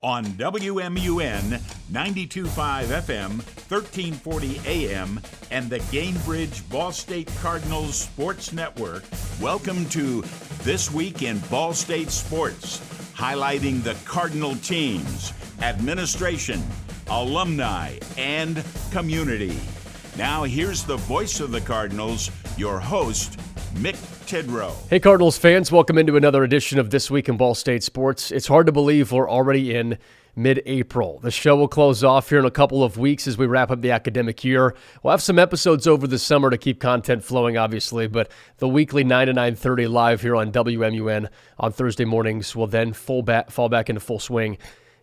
on WMUN 92.5 FM, 1340 AM, and the Gainbridge Ball State Cardinals Sports Network. Welcome to This Week in Ball State Sports, highlighting the Cardinal teams, administration, alumni, and community. Now here's the voice of the Cardinals, your host, Mick Tidrow. Hey Cardinals fans, welcome into another edition of This Week in Ball State Sports. It's hard to believe we're already in mid-April. The show will close off here in a couple of weeks as we wrap up the academic year. We'll have some episodes over the summer to keep content flowing, obviously, but the weekly 9 to 9:30 live here on WMUN on Thursday mornings will then fall back into full swing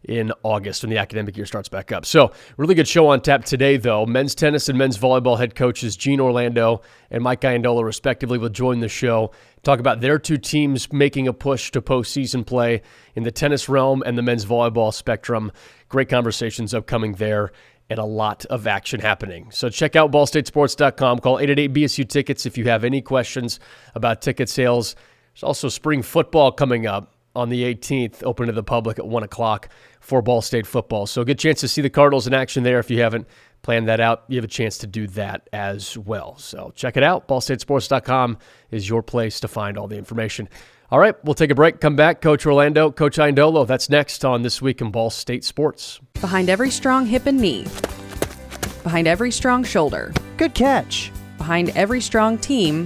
in August when the academic year starts back up. So, really good show on tap today, though. Men's tennis and men's volleyball head coaches Gene Orlando and Mike Iandolo, respectively, will join the show, talk about their two teams making a push to postseason play in the tennis realm and the men's volleyball spectrum. Great conversations upcoming there and a lot of action happening. So check out ballstatesports.com. Call 888-BSU-TICKETS if you have any questions about ticket sales. There's also spring football coming up on the 18th, open to the public at 1 o'clock for Ball State football. So a good chance to see the Cardinals in action there. If you haven't planned that out, you have a chance to do that as well. So check it out. ballstatesports.com is your place to find all the information. All right, we'll take a break, come back. Coach Orlando, Coach Iandolo, that's next on This Week in Ball State Sports. Behind every strong hip and knee. Behind every strong shoulder. Good catch. Behind every strong team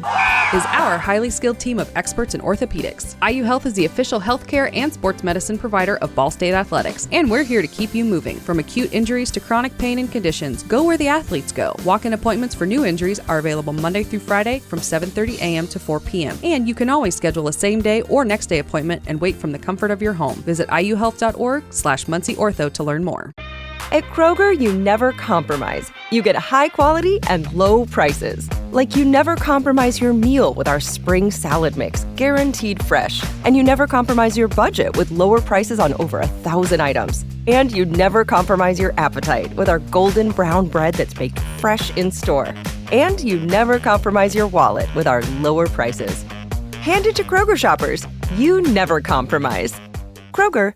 is our highly skilled team of experts in orthopedics. IU Health is the official healthcare and sports medicine provider of Ball State Athletics, and we're here to keep you moving. From acute injuries to chronic pain and conditions, go where the athletes go. Walk-in appointments for new injuries are available Monday through Friday from 7:30 a.m. to 4 p.m. And you can always schedule a same-day or next-day appointment and wait from the comfort of your home. Visit iuhealth.org/MuncieOrtho to learn more. At Kroger, you never compromise. You get high quality and low prices. Like you never compromise your meal with our spring salad mix, guaranteed fresh. And you never compromise your budget with lower prices on over 1,000 items. And you never compromise your appetite with our golden brown bread that's baked fresh in store. And you never compromise your wallet with our lower prices. Hand it to Kroger shoppers. You never compromise. Kroger.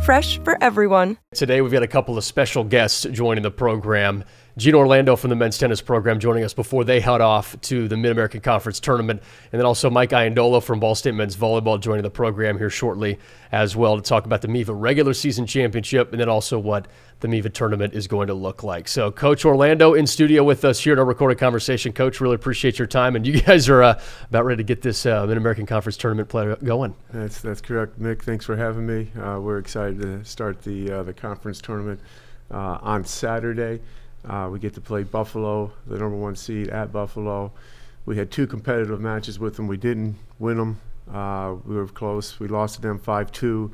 Fresh for everyone. Today we've got a couple of special guests joining the program. Gene Orlando from the men's tennis program joining us before they head off to the Mid-American Conference Tournament. And then also Mike Iandolo from Ball State Men's Volleyball joining the program here shortly as well to talk about the MIVA regular season championship and then also what the MIVA tournament is going to look like. So Coach Orlando in studio with us here at our recorded conversation. Coach, really appreciate your time. And you guys are about ready to get this Mid-American Conference Tournament play going. That's correct, Mick. Thanks for having me. We're excited to start the conference tournament on Saturday. We get to play Buffalo, the number one seed at Buffalo. We had two competitive matches with them. We didn't win them. We were close. We lost to them 5-2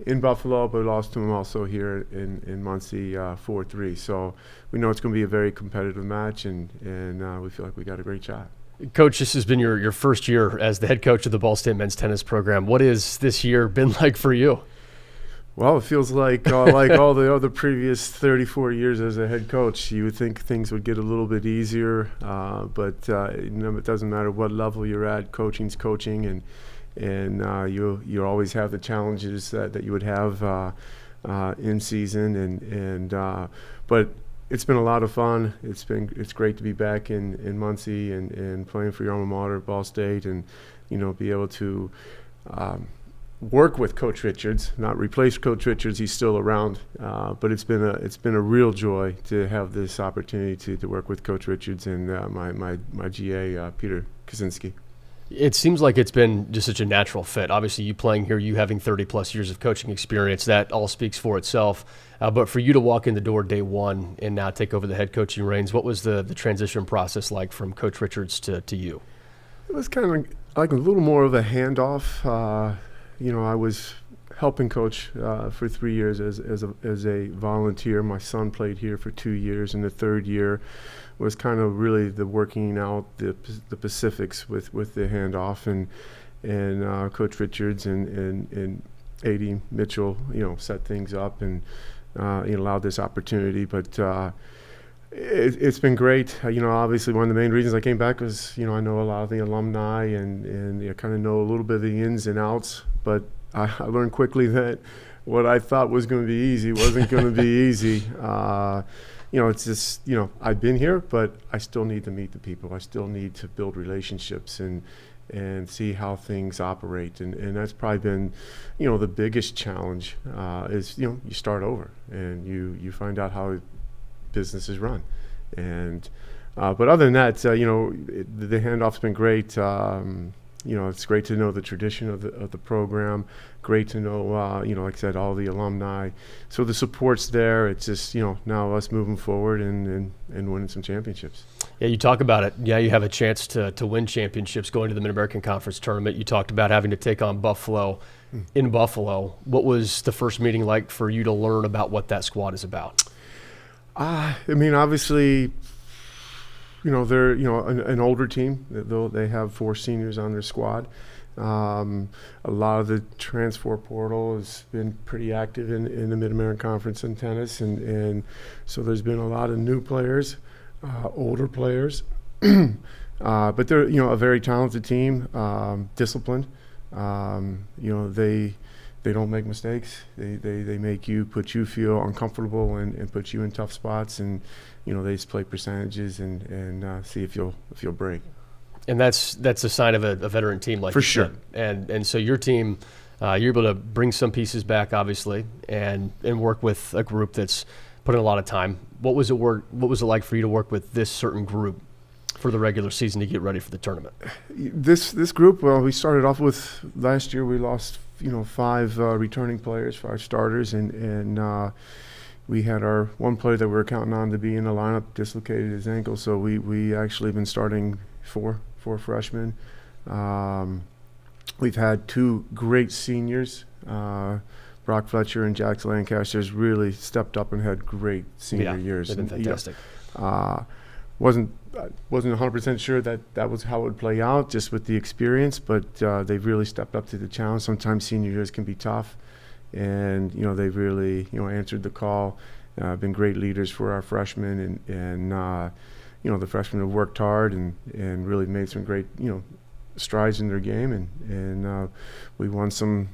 in Buffalo, but we lost to them also here in Muncie 4-3. So we know it's going to be a very competitive match, and we feel like we got a great shot. Coach, this has been your first year as the head coach of the Ball State men's tennis program. What has this year been like for you? Well, it feels like all the other previous 34 years as a head coach. You would think things would get a little bit easier, but it doesn't matter what level you're at. Coaching's coaching, and you always have the challenges that you would have in season, but it's been a lot of fun. It's great to be back in Muncie and playing for your alma mater, Ball State, and be able to work with Coach Richards, not replace Coach Richards. He's still around, but it's been a real joy to have this opportunity to work with Coach Richards and my GA Peter Kaczynski. It seems like it's been just such a natural fit. Obviously, you playing here, you having 30-plus years of coaching experience, that all speaks for itself. But for you to walk in the door day one and now take over the head coaching reins, what was the transition process like from Coach Richards to you? It was kind of like a little more of a handoff. I was helping coach for 3 years as a volunteer. My son played here for 2 years, and the third year was kind of really the working out the specifics with the handoff, and Coach Richards and A.D. Mitchell, set things up and allowed this opportunity. But it's been great. Obviously one of the main reasons I came back was, I know a lot of the alumni and I kind of know a little bit of the ins and outs, but I learned quickly that what I thought was going to be easy wasn't going to be easy. It's just, I've been here, but I still need to meet the people. I still need to build relationships and see how things operate. And that's probably been, the biggest challenge is, you start over and you find out how business is run. And but other than that, the handoff's been great. It's great to know the tradition of the program. Great to know, like I said, all the alumni. So the support's there. It's just, now us moving forward and winning some championships. Yeah, you talk about it. Yeah, you have a chance to win championships going to the Mid-American Conference tournament. You talked about having to take on Buffalo in Buffalo. What was the first meeting like for you to learn about what that squad is about? Obviously, they're an older team. They have 4 seniors on their squad. A lot of the transfer portal has been pretty active in the Mid-American Conference in tennis, and so there's been a lot of new players, older players, but they're a very talented team, disciplined. They don't make mistakes. They make you put you feel uncomfortable and put you in tough spots, and they just play percentages and see if you'll break. And that's a sign of a veteran team, like for you sure. Said. And so your team, you're able to bring some pieces back, obviously, and work with a group that's put in a lot of time. What was it like for you to work with this certain group for the regular season to get ready for the tournament? This group, well, we started off with last year. We lost 5 returning players, 5 starters, and we had our one player that we were counting on to be in the lineup dislocated his ankle. So we actually been starting 4 freshmen. We've had 2 great seniors. Brock Fletcher and Jax Lancaster's really stepped up and had great senior years. They've been fantastic. Wasn't 100% sure that was how it would play out, just with the experience, but they've really stepped up to the challenge. Sometimes senior years can be tough, and they've really answered the call. Been great leaders for our freshmen, and the freshmen have worked hard and really made some great strides in their game, and we won some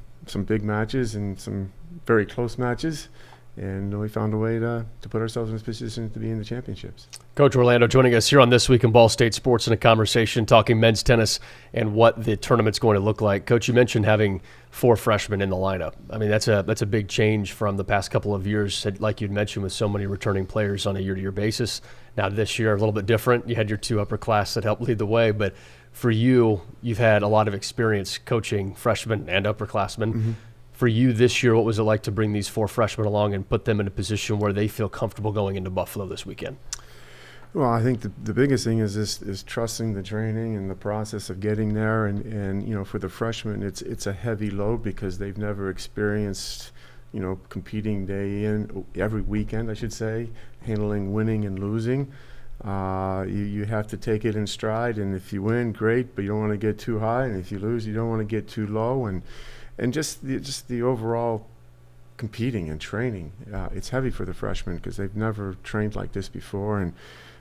big matches and some very close matches. And we found a way to put ourselves in a position to be in the championships. Coach Orlando joining us here on This Week in Ball State Sports in a conversation talking men's tennis and what the tournament's going to look like. Coach, you mentioned having 4 freshmen in the lineup. That's a big change from the past couple of years, like you'd mentioned, with so many returning players on a year-to-year basis. Now this year, a little bit different. You had your 2 upper class that helped lead the way, but for you, you've had a lot of experience coaching freshmen and upperclassmen. Mm-hmm. For you this year, what was it like to bring these 4 freshmen along and put them in a position where they feel comfortable going into Buffalo this weekend? Well, I think the biggest thing is trusting the training and the process of getting there. And for the freshmen, it's a heavy load because they've never experienced, competing day in, every weekend, I should say, handling winning and losing. You have to take it in stride, and if you win, great, but you don't want to get too high, and if you lose, you don't want to get too low. And just the overall competing and training, it's heavy for the freshmen because they've never trained like this before. And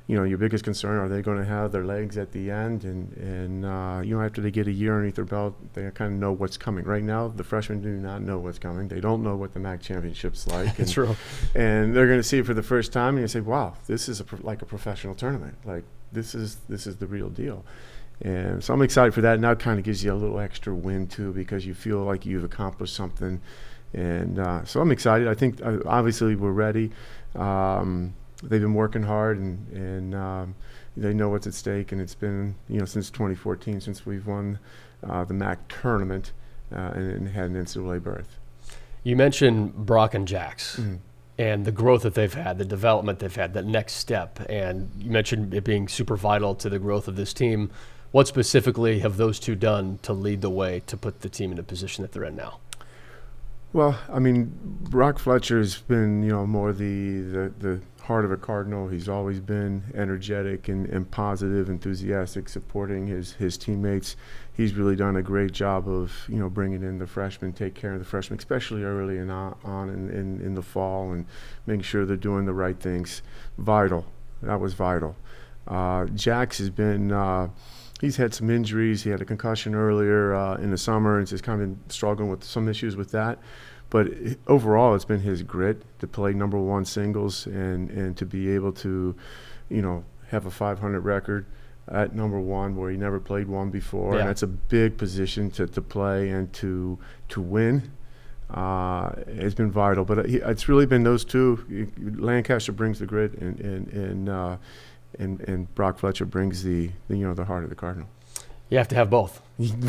your biggest concern, are they going to have their legs at the end? And after they get a year underneath their belt, they kind of know what's coming. Right now, the freshmen do not know what's coming. They don't know what the MAC championship's like. That's true. And they're going to see it for the first time, and you say, "Wow, this is like a professional tournament. Like this is the real deal." And so I'm excited for that, and that kind of gives you a little extra win too, because you feel like you've accomplished something. And so I'm excited. I think obviously we're ready. They've been working hard, and they know what's at stake. And it's been since 2014 since we've won the MAC tournament and had an NCAA berth. You mentioned Brock and Jax. Mm-hmm. And the growth that they've had, the development they've had, that next step. And you mentioned it being super vital to the growth of this team. What specifically have those 2 done to lead the way to put the team in the position that they're in now? Well, Brock Fletcher's been, more the heart of a Cardinal. He's always been energetic and positive, enthusiastic, supporting his teammates. He's really done a great job of, bringing in the freshmen, take care of the freshmen, especially early in the fall, and making sure they're doing the right things. Vital. That was vital. Jax has been he's had some injuries. He had a concussion earlier in the summer, and just kind of been struggling with some issues with that. But overall, it's been his grit to play number one singles and to be able to, have a 500 record at number one where he never played one before. Yeah. And that's a big position to play and to win. It's been vital. But it's really been those two. Lancaster brings the grit, and Brock Fletcher brings the heart of the Cardinal. You have to have both.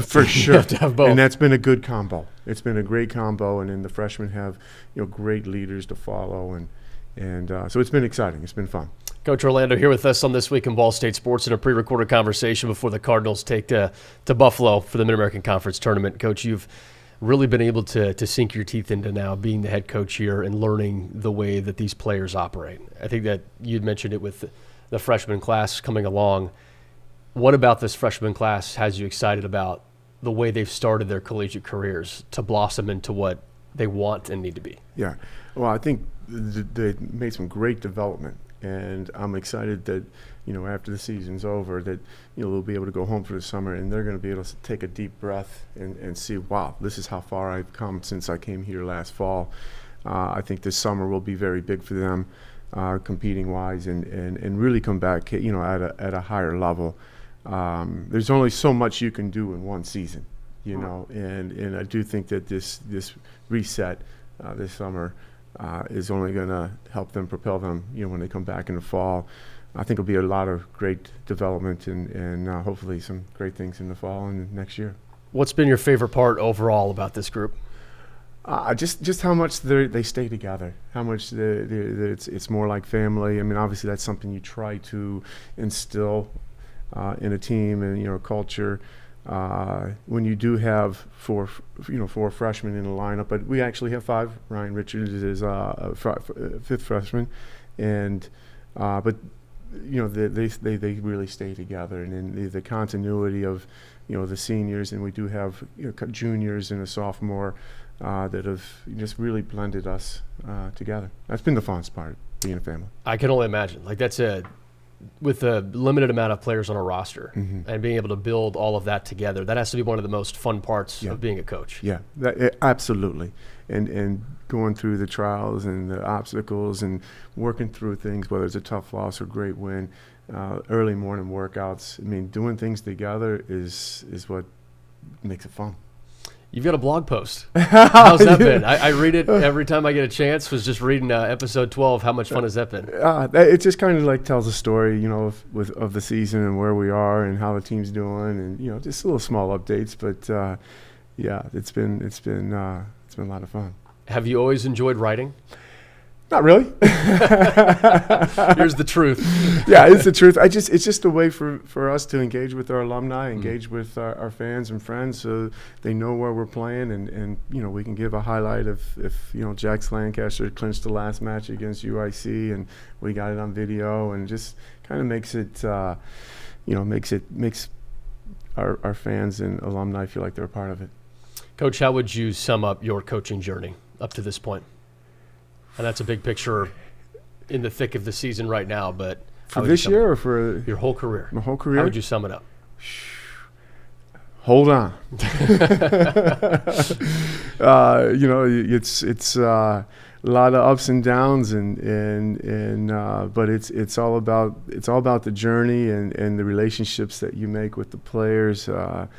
For sure. You have to have both. And that's been a good combo. It's been a great combo, and then the freshmen have great leaders to follow, and so it's been exciting. It's been fun. Coach Orlando here with us on This Week in Ball State Sports in a pre-recorded conversation before the Cardinals take to Buffalo for the Mid-American Conference Tournament. Coach, you've really been able to sink your teeth into now being the head coach here and learning the way that these players operate. I think that you'd mentioned it with the freshman class coming along. What about this freshman class has you excited about the way they've started their collegiate careers to blossom into what they want and need to be? Yeah. Well, I think they made some great development, and I'm excited that, after the season's over, that, they'll be able to go home for the summer, and they're going to be able to take a deep breath and see, wow, this is how far I've come since I came here last fall. I think this summer will be very big for them, competing-wise, and really come back, at a higher level. There's only so much you can do in one season, and I do think that this reset this summer is only going to help them, propel them, when they come back in the fall. I think it'll be a lot of great development and hopefully some great things in the fall and next year. What's been your favorite part overall about this group? Just how much they stay together, how much it's more like family. I mean, obviously that's something you try to instill in a team and a culture. When you do have four freshmen in the lineup, but we actually have five. Ryan Richards is a fifth freshman, and but they really stay together, and then the continuity of the seniors, and we do have juniors and a sophomore that have just really blended us together. That's been the funnest part, being a family. I can only imagine. Like that's with a limited amount of players on a roster and being able to build all of that together, that has to be one of the most fun parts of being a coach. Yeah, absolutely. And going through the trials and the obstacles and working through things, whether it's a tough loss or great win, early morning workouts. I mean, doing things together is what makes it fun. You've got a blog post. How's that been? I read it every time I get a chance. Was just reading episode 12. How much fun has that been? It just kind of like tells a story, of the season and where we are and how the team's doing, and just little small updates. But it's been a lot of fun. Have you always enjoyed writing? Not really. Here's the truth. Yeah, it's the truth. It's just a way for us to engage with our alumni, engage with our fans and friends, so they know where we're playing, and we can give a highlight if Jax Lancaster clinched the last match against UIC, and we got it on video, and just kind of makes our fans and alumni feel like they're a part of it. Coach, how would you sum up your coaching journey up to this point? And that's a big picture in the thick of the season right now, but for this year or for your whole career? My whole career? How would you sum it up? Hold on. It's a lot of ups and downs, but it's all about the journey and the relationships that you make with the players, the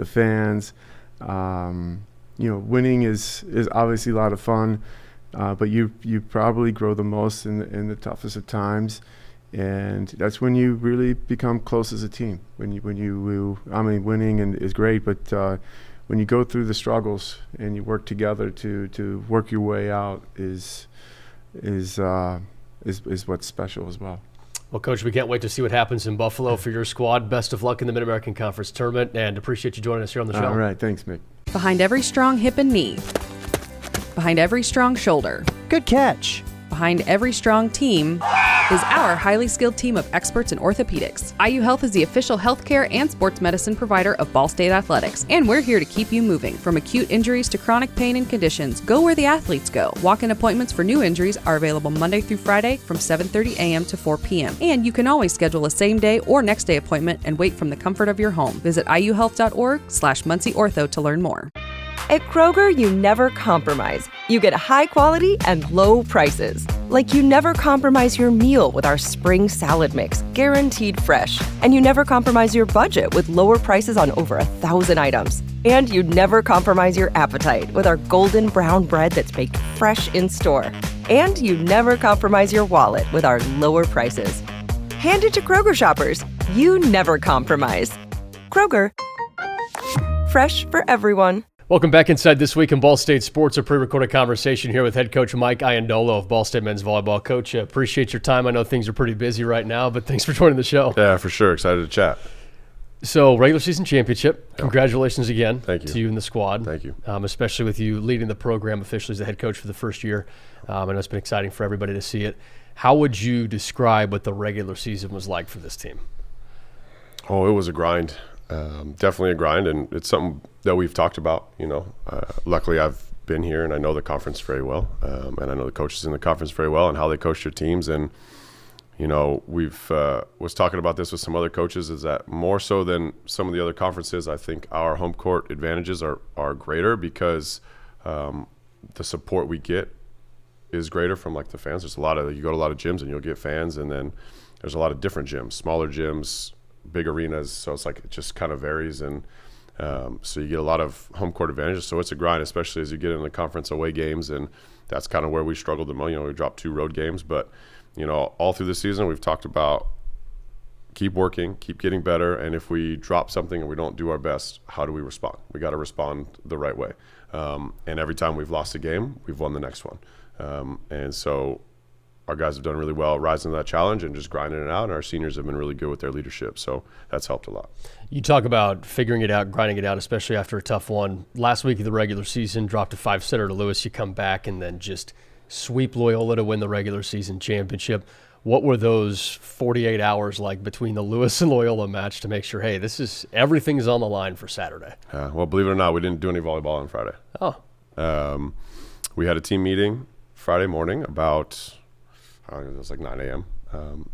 fans. Winning is obviously a lot of fun. But you probably grow the most in the toughest of times, and that's when you really become close as a team. Winning is great, but when you go through the struggles and you work together to work your way out is what's special as well. Well, Coach, we can't wait to see what happens in Buffalo for your squad. Best of luck in the Mid-American Conference Tournament, and appreciate you joining us here on the show. All right, thanks, Mick. Behind every strong hip and knee. Behind every strong shoulder. Good catch. Behind every strong team is our highly skilled team of experts in orthopedics. IU Health is the official healthcare and sports medicine provider of Ball State Athletics, and we're here to keep you moving. From acute injuries to chronic pain and conditions, go where the athletes go. Walk-in appointments for new injuries are available Monday through Friday from 7:30 a.m. to 4 p.m. And you can always schedule a same-day or next-day appointment and wait from the comfort of your home. Visit iuhealth.org/MuncieOrtho to learn more. At Kroger, you never compromise. You get high quality and low prices. Like you never compromise your meal with our spring salad mix, guaranteed fresh. And you never compromise your budget with lower prices on over 1,000 items. And you never compromise your appetite with our golden brown bread that's baked fresh in store. And you never compromise your wallet with our lower prices. Hand it to Kroger shoppers. You never compromise. Kroger. Fresh for everyone. Welcome back inside This Week in Ball State Sports, a pre-recorded conversation here with head coach Mike Iandolo of Ball State men's volleyball. Coach, appreciate your time. I know things are pretty busy right now, but thanks for joining the show. Yeah, for sure. Excited to chat. So, regular season championship. Congratulations again. Thank you. To you and the squad. Thank you. Especially with you leading the program officially as the head coach for the first year. I know it's been exciting for everybody to see it. How would you describe what the regular season was like for this team? Oh, it was a grind. Definitely a grind, and it's something that we've talked about. Luckily I've been here and I know the conference very well, and I know the coaches in the conference very well and how they coach their teams. And we've was talking about this with some other coaches, is that more so than some of the other conferences, I think our home court advantages are greater because the support we get is greater from like the fans. There's you go to a lot of gyms and you'll get fans, and then there's a lot of different gyms, smaller gyms, big arenas, so it's like it just kind of varies, and so you get a lot of home court advantages. So it's a grind, especially as you get in the conference away games, and that's kind of where we struggled the most. We dropped 2 road games, but all through the season we've talked about keep working, keep getting better, and if we drop something and we don't do our best, how do we respond? We got to respond the right way, and every time we've lost a game, we've won the next one, and so our guys have done really well rising to that challenge and just grinding it out, and our seniors have been really good with their leadership, so that's helped a lot. You talk about figuring it out, grinding it out, especially after a tough one. Last week of the regular season, dropped a 5-setter to Lewis. You come back and then just sweep Loyola to win the regular season championship. What were those 48 hours like between the Lewis and Loyola match to make sure, hey, everything is on the line for Saturday? Well, believe it or not, we didn't do any volleyball on Friday. Oh. We had a team meeting Friday morning about – it was like 9 a.m.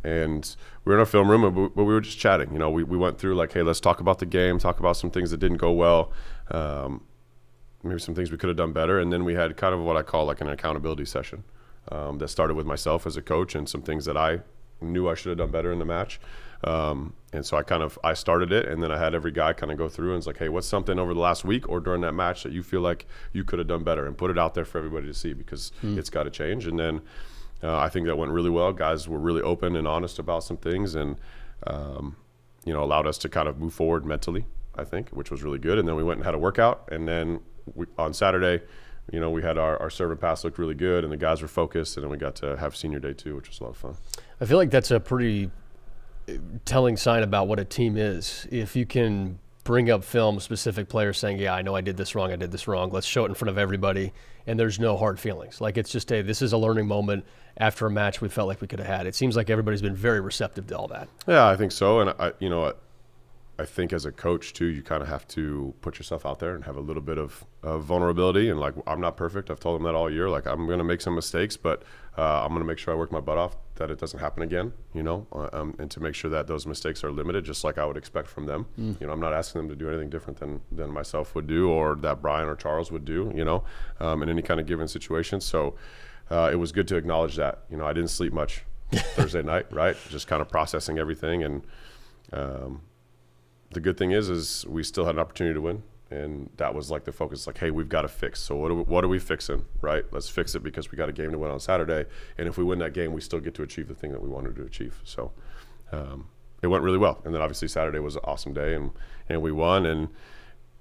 And we were in a film room, but we were just chatting. We went through like, hey, let's talk about the game, talk about some things that didn't go well, maybe some things we could have done better. And then we had kind of what I call like an accountability session that started with myself as a coach and some things that I knew I should have done better in the match. And so I started it, and then I had every guy kind of go through and it's like, hey, what's something over the last week or during that match that you feel like you could have done better, and put it out there for everybody to see, because it's got to change. And then I think that went really well. Guys were really open and honest about some things, and allowed us to kind of move forward mentally, I think, which was really good. And then we went and had a workout, and then on Saturday, we had our serve and pass looked really good, and the guys were focused, and then we got to have senior day too, which was a lot of fun. I feel like that's a pretty telling sign about what a team is. If you can bring up film, specific players saying, yeah, I know I did this wrong, let's show it in front of everybody, and there's no hard feelings. Like, it's just, hey, this is a learning moment after a match we felt like we could have had. It seems like everybody's been very receptive to all that. Yeah, I think so. And I think as a coach too, you kind of have to put yourself out there and have a little bit of vulnerability. And like, I'm not perfect. I've told them that all year. Like, I'm going to make some mistakes, but I'm going to make sure I work my butt off that it doesn't happen again, and to make sure that those mistakes are limited, just like I would expect from them. I'm not asking them to do anything different than myself would do, or that Brian or Charles would do, in any kind of given situation. So it was good to acknowledge that. I didn't sleep much Thursday night, right? Just kind of processing everything. And the good thing is we still had an opportunity to win, and that was like the focus. Like, hey, we've got to fix. So what are we fixing, right? Let's fix it, because we got a game to win on Saturday, and if we win that game, we still get to achieve the thing that we wanted to achieve. So it went really well. And then obviously Saturday was an awesome day, and we won and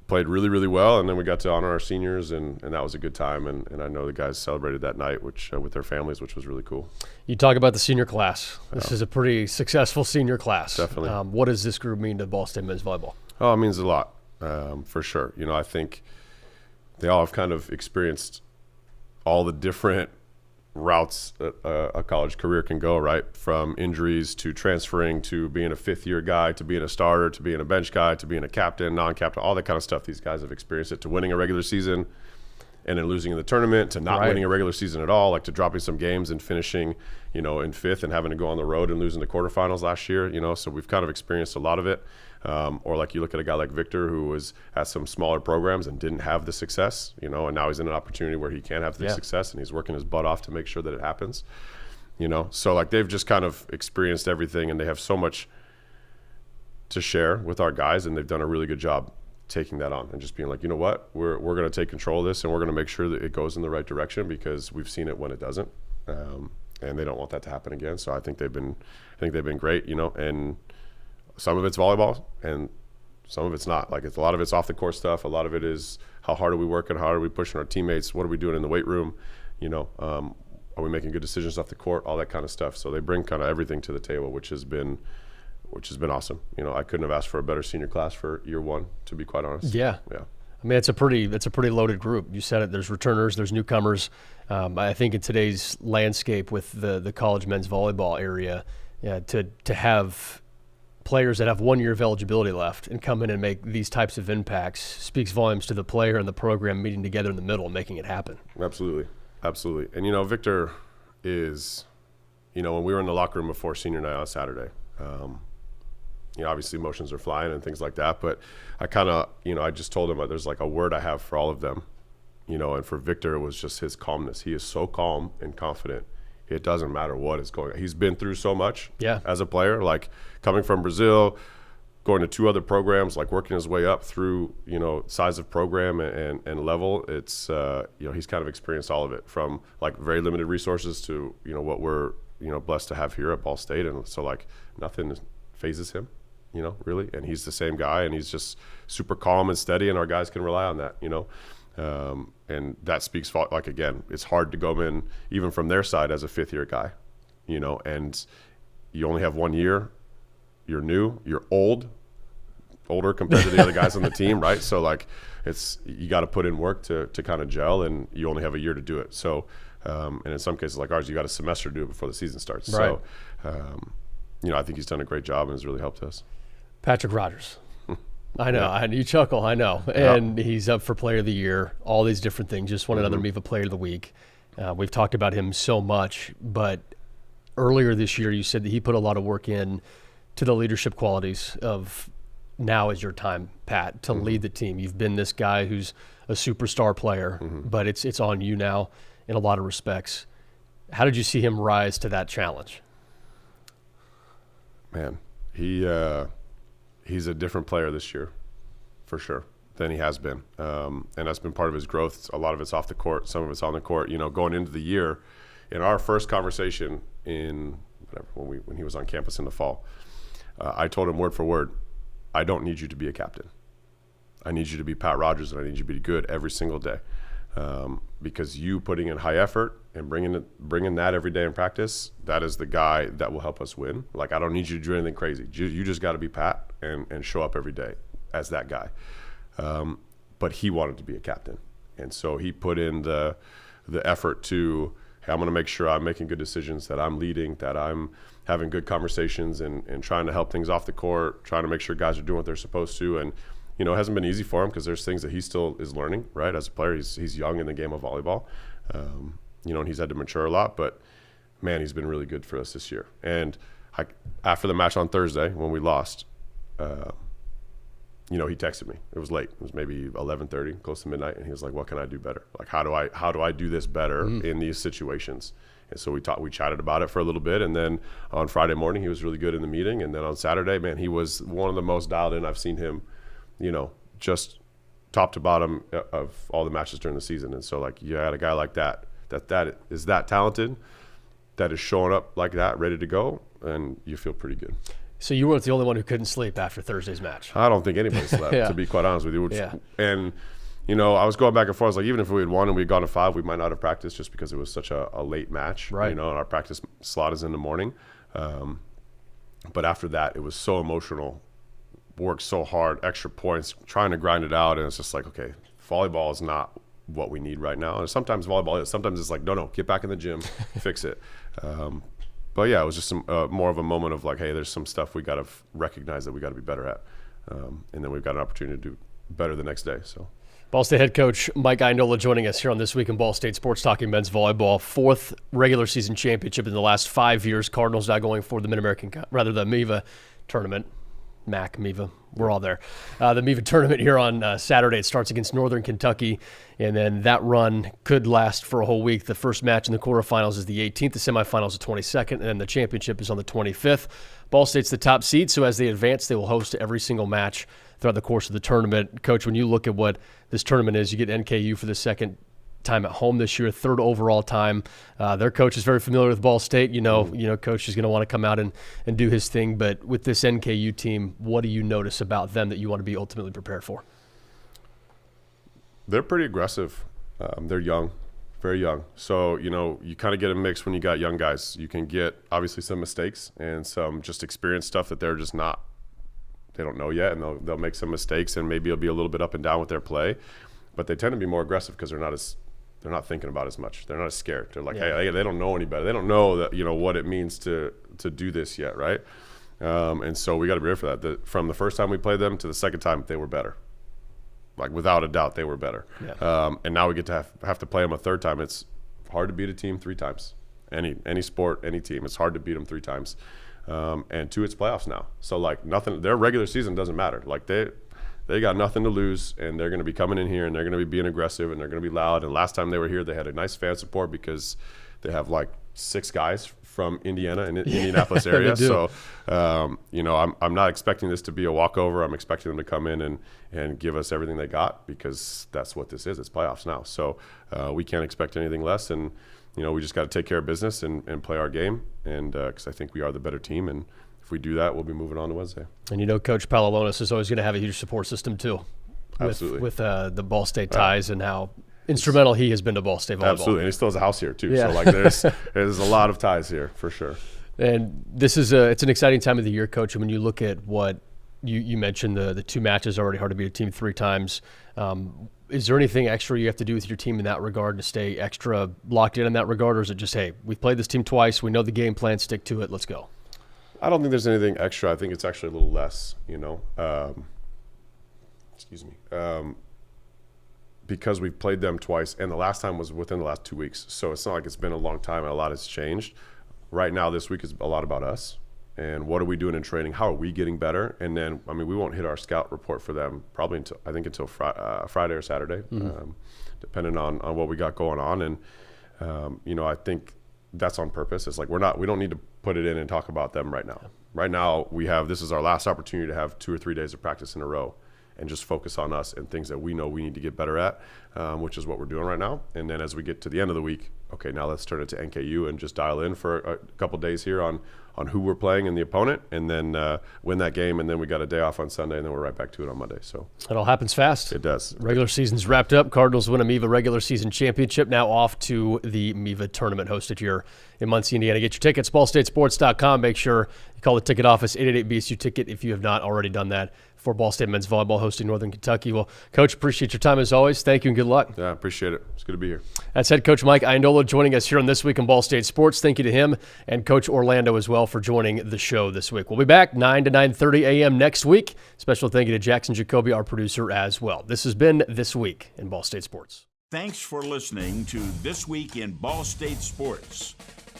played really, really well. And then we got to honor our seniors, and that was a good time. And I know the guys celebrated that night, which with their families, which was really cool. You talk about the senior class. This is a pretty successful senior class. Definitely. What does this group mean to Ball State men's volleyball? Oh, it means a lot, for sure. I think they all have kind of experienced all the different routes that a college career can go, right? From injuries to transferring to being a fifth-year guy to being a starter to being a bench guy to being a captain, non-captain, all that kind of stuff. These guys have experienced it, to winning a regular season. and then losing in the tournament to not Right. winning a regular season at all, like to dropping some games and finishing, in 5th and having to go on the road and losing the quarterfinals last year, so we've kind of experienced a lot of it. Or like you look at a guy like Victor who was at some smaller programs and didn't have the success, and now he's in an opportunity where he can have the success, and he's working his butt off to make sure that it happens, So like they've just kind of experienced everything, and they have so much to share with our guys, and they've done a really good job taking that on and just being like, you know what, we're going to take control of this, and we're going to make sure that it goes in the right direction, because we've seen it when it doesn't, and they don't want that to happen again. So I think they've been great, and some of it's volleyball and some of it's not. Like a lot of it's off the court stuff. A lot of it is how hard are we working, how are we pushing our teammates, what are we doing in the weight room, are we making good decisions off the court, all that kind of stuff. So they bring kind of everything to the table, which has been awesome. I couldn't have asked for a better senior class for year one, to be quite honest. Yeah. I mean, it's a pretty loaded group. You said it. There's returners, there's newcomers. I think in today's landscape with the college men's volleyball area, to have players that have 1 year of eligibility left and come in and make these types of impacts speaks volumes to the player and the program meeting together in the middle and making it happen. Absolutely. And Victor is, when we were in the locker room before senior night on Saturday, obviously emotions are flying and things like that, but I kind of, I just told him there's like a word I have for all of them, and for Victor, it was just his calmness. He is so calm and confident. It doesn't matter what is going on. He's been through so much as a player, like coming from Brazil, going to 2 other programs, like working his way up through, size of program and level. It's, he's kind of experienced all of it, from like very limited resources to, what we're, blessed to have here at Ball State. And so like nothing phases him, really. And he's the same guy, and he's just super calm and steady, and our guys can rely on that, and that speaks for, like, again, it's hard to go in even from their side as a 5th year guy, and you only have 1 year. You're new, you're older compared to the other guys on the team, right? So like you got to put in work to kind of gel, and you only have a year to do it. So, and in some cases like ours, you got a semester to do it before the season starts. Right. So, I think he's done a great job and has really helped us. Patrick Rogers. I know. You chuckle. I know. And he's up for Player of the Year, all these different things. Just won another MIVA Player of the Week. We've talked about him so much, but earlier this year you said that he put a lot of work in to the leadership qualities of now is your time, Pat, to lead the team. You've been this guy who's a superstar player, but it's on you now in a lot of respects. How did you see him rise to that challenge? Man, he's a different player this year, for sure, than he has been. And that's been part of his growth. A lot of it's off the court, some of it's on the court. Going into the year, in our first conversation when he was on campus in the fall, I told him word for word, I don't need you to be a captain. I need you to be Pat Rogers, and I need you to be good every single day. Because you putting in high effort and bringing that every day in practice, that is the guy that will help us win. Like, I don't need you to do anything crazy. You just got to be Pat and show up every day as that guy. But he wanted to be a captain. And so he put in the effort to, hey, I'm going to make sure I'm making good decisions, that I'm leading, that I'm having good conversations and trying to help things off the court, trying to make sure guys are doing what they're supposed to. And it hasn't been easy for him, because there's things that he still is learning, right? As a player, he's young in the game of volleyball, and he's had to mature a lot. But man, he's been really good for us this year. And after the match on Thursday when we lost, he texted me. It was late. It was maybe 11:30, close to midnight, and he was like, "What can I do better? Like, how do I do this better in these situations?" And so we chatted about it for a little bit, and then on Friday morning he was really good in the meeting, and then on Saturday, man, he was one of the most dialed in I've seen him. Just top to bottom of all the matches during the season. And so, like, you had a guy like that is that talented, that is showing up like that, ready to go, and you feel pretty good. So you weren't the only one who couldn't sleep after Thursday's match. I don't think anybody slept, to be quite honest with you. And, I was going back and forth. I was like, even if we had won and we had gone to 5, we might not have practiced, just because it was such a late match. Right. And our practice slot is in the morning. But after that, it was so emotional. Worked so hard, extra points, trying to grind it out, and it's just like, okay, volleyball is not what we need right now. And sometimes volleyball is. Sometimes it's like, no, get back in the gym, fix it. But yeah, it was just more of a moment of like, hey, there's some stuff we got to recognize that we got to be better at, and then we've got an opportunity to do better the next day. So Ball State head coach Mike Iandolo joining us here on This Week in Ball State Sports, talking men's volleyball. 4th regular season championship in the last 5 years. Cardinals now going for the the MIVA tournament. MIVA, we're all there. The MIVA tournament here on Saturday. It starts against Northern Kentucky, and then that run could last for a whole week. The first match in the quarterfinals is the 18th, the semifinals the 22nd, and then the championship is on the 25th. Ball State's the top seed, so as they advance, they will host every single match throughout the course of the tournament. Coach, when you look at what this tournament is, you get NKU for the second time at home this year, 3rd overall time. Their coach is very familiar with Ball State. You know, coach is going to want to come out and do his thing. But with this NKU team, what do you notice about them that you want to be ultimately prepared for? They're pretty aggressive. They're young, very young. So, you kind of get a mix when you got young guys. You can get obviously some mistakes and some just experience stuff that they're just not, they don't know yet, and they'll make some mistakes, and maybe it'll be a little bit up and down with their play. But they tend to be more aggressive because they're not thinking about as much. They're not as scared. They're like, hey, they don't know any better. They don't know that what it means to do this yet, right? And so we got to be ready for that. From the first time we played them to the second time, they were better. Like without a doubt, they were better. Yeah. And now we get to have to play them a third time. It's hard to beat a team 3 times. Any sport, any team, it's hard to beat them 3 times. And 2, it's playoffs now. So like nothing. Their regular season doesn't matter. Like they got nothing to lose, and they're going to be coming in here, and they're going to be being aggressive, and they're going to be loud. And last time they were here, they had a nice fan support because they have like 6 guys from Indiana and Indianapolis area. So, I'm not expecting this to be a walkover. I'm expecting them to come in and give us everything they got, because that's what this is. It's playoffs now. So we can't expect anything less. And, we just got to take care of business and play our game. And because I think we are the better team. And if we do that, we'll be moving on to Wednesday. And Coach Palalonis is always going to have a huge support system too. Absolutely. With the Ball State ties and how instrumental he has been to Ball State volleyball. Absolutely, and he still has a house here too. Yeah. So like there's a lot of ties here for sure. And this is it's an exciting time of the year, Coach. And when you look at what you mentioned, the 2 matches already hard to beat a team 3 times. Is there anything extra you have to do with your team in that regard to stay extra locked in that regard, or is it just, hey, we've played this team twice, we know the game plan, stick to it, let's go? I don't think there's anything extra. I think it's actually a little less, because we've played them twice, and the last time was within the last 2 weeks. So it's not like it's been a long time and a lot has changed. Right now, this week is a lot about us. And what are we doing in training? How are we getting better? And then, we won't hit our scout report for them probably until Friday or Saturday, depending on what we got going on. And, I think that's on purpose. It's like we don't need to put it in and talk about them right now. Yeah. Right now, this is our last opportunity to have 2 or 3 days of practice in a row and just focus on us and things that we know we need to get better at, which is what we're doing right now. And then as we get to the end of the week, okay, now let's turn it to NKU and just dial in for a couple days here on who we're playing and the opponent, and then win that game. And then we got a day off on Sunday, and then we're right back to it on Monday. So it all happens fast. It does. Regular season's wrapped up. Cardinals win a MIVA regular season championship. Now off to the MIVA tournament hosted here in Muncie, Indiana. Get your tickets, ballstatesports.com. Make sure you call the ticket office, 888-BSU-TICKET, if you have not already done that, for Ball State men's volleyball hosting Northern Kentucky. Well, Coach, appreciate your time as always. Thank you and good luck. Yeah, appreciate it. It's good to be here. That's head coach Mike Iandolo joining us here on This Week in Ball State Sports. Thank you to him and Coach Orlando as well for joining the show this week. We'll be back 9 to 9:30 a.m. next week. Special thank you to Jackson Jacoby, our producer, as well. This has been This Week in Ball State Sports. Thanks for listening to This Week in Ball State Sports.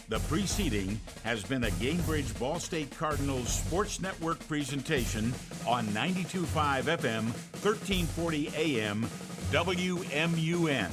The preceding has been a Gamebridge Ball State Cardinals Sports Network presentation on 92.5 FM, 1340 AM, WMUN.